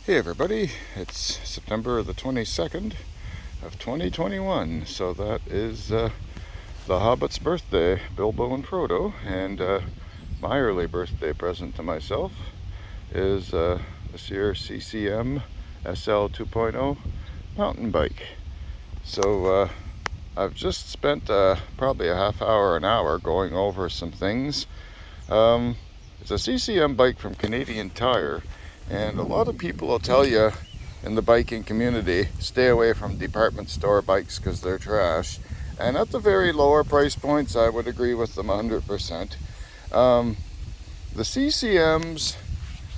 Hey everybody, it's September the 22nd of 2021, so that is the Hobbit's birthday, Bilbo and Frodo, and my early birthday present to myself is this year CCM SL 2.0 mountain bike. So I've just spent probably a half hour, an hour going over some things. It's a CCM bike from Canadian Tire, and a lot of people will tell you in the biking community, stay away from department store bikes because they're trash. And at the very lower price points, I would agree with them 100%. The CCMs,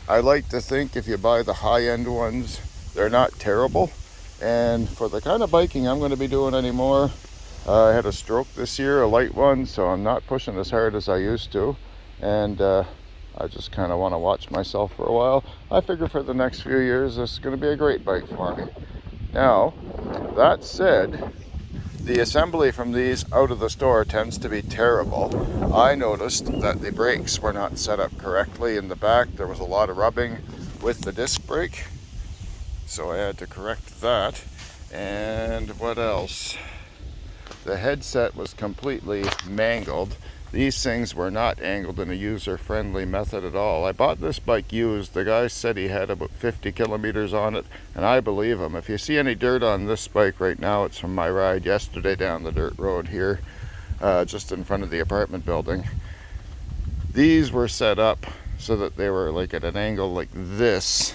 I like to think if you buy the high-end ones, they're not terrible. And for the kind of biking I'm going to be doing anymore, I had a stroke this year, a light one, so I'm not pushing as hard as I used to. And I just kind of want to watch myself for a while. I figure for the next few years this is going to be a great bike for me. Now, that said, the assembly from these out of the store tends to be terrible. I noticed that the brakes were not set up correctly in the back. There was a lot of rubbing with the disc brake, so I had to correct that. And what else? The headset was completely mangled. These things were not angled in a user-friendly method at all. I bought this bike used. The guy said he had about 50 kilometers on it, and I believe him. If you see any dirt on this bike right now, it's from my ride yesterday down the dirt road here, just in front of the apartment building. These were set up so that they were like at an angle like this,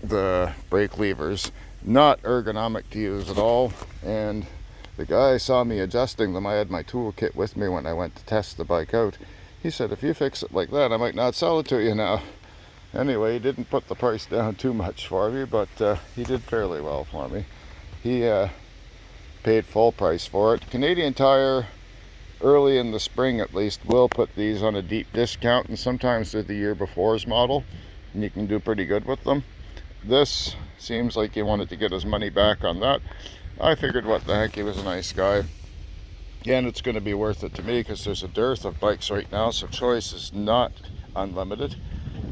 the brake levers. Not ergonomic to use at all, and the guy saw me adjusting them. I had my toolkit with me when I went to test the bike out. He said, if you fix it like that, I might not sell it to you now. Anyway, he didn't put the price down too much for me, but he did fairly well for me. He paid full price for it. Canadian Tire, early in the spring at least, will put these on a deep discount, and sometimes they're the year before's model, and you can do pretty good with them. This seems like he wanted to get his money back on that. I figured what the heck, he was a nice guy. And it's going to be worth it to me because there's a dearth of bikes right now, so choice is not unlimited.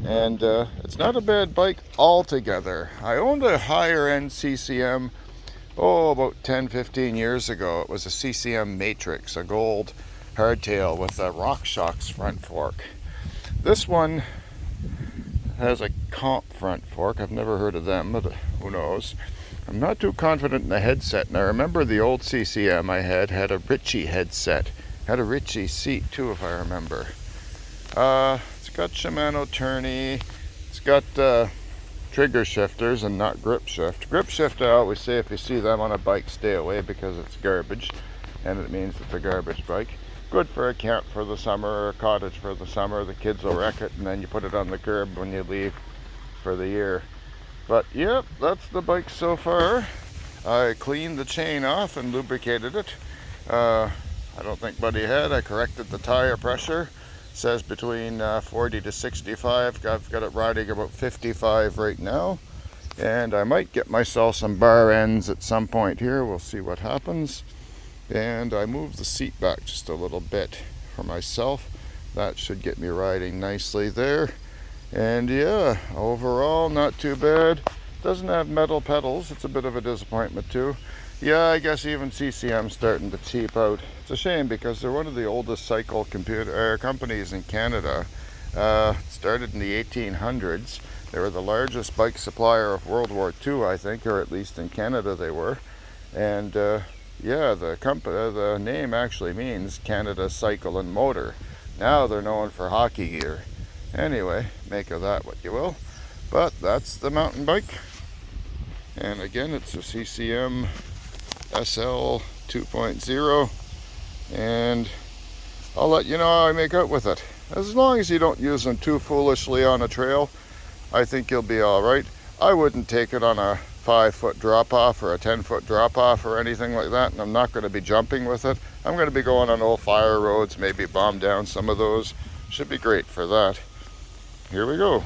And it's not a bad bike altogether. I owned a higher end CCM, about 10-15 years ago. It was a CCM Matrix, a gold hardtail with a RockShox front fork. This one has a comp front fork. I've never heard of them, but who knows. I'm not too confident in the headset, and I remember the old CCM I had a Ritchie headset. Had a Ritchie seat too, if I remember. It's got Shimano tourney. It's got trigger shifters and not grip shift. Grip shift, I always say, if you see them on a bike, stay away because it's garbage, and it means it's a garbage bike. Good for a camp for the summer or a cottage for the summer. The kids will wreck it, and then you put it on the curb when you leave for the year. But yep, that's the bike so far. I cleaned the chain off and lubricated it. I don't think Buddy had. I corrected the tire pressure. It says between 40 to 65. I've got it riding about 55 right now. And I might get myself some bar ends at some point here. We'll see what happens. And I moved the seat back just a little bit for myself. That should get me riding nicely there. And yeah, overall not too bad. Doesn't have metal pedals. It's a bit of a disappointment too. Yeah, I guess even CCM's starting to cheap out. It's a shame because they're one of the oldest cycle companies in Canada. Started in the 1800s. They were the largest bike supplier of World War II, I think, or at least in Canada they were. And yeah, the name actually means Canada Cycle and Motor. Now they're known for hockey gear. Anyway, make of that what you will. But that's the mountain bike. And again, it's a CCM SL 2.0. And I'll let you know how I make out with it. As long as you don't use them too foolishly on a trail, I think you'll be alright. I wouldn't take it on a 5-foot drop-off or a 10-foot drop-off or anything like that, and I'm not going to be jumping with it. I'm going to be going on old fire roads, maybe bomb down some of those. Should be great for that. Here we go.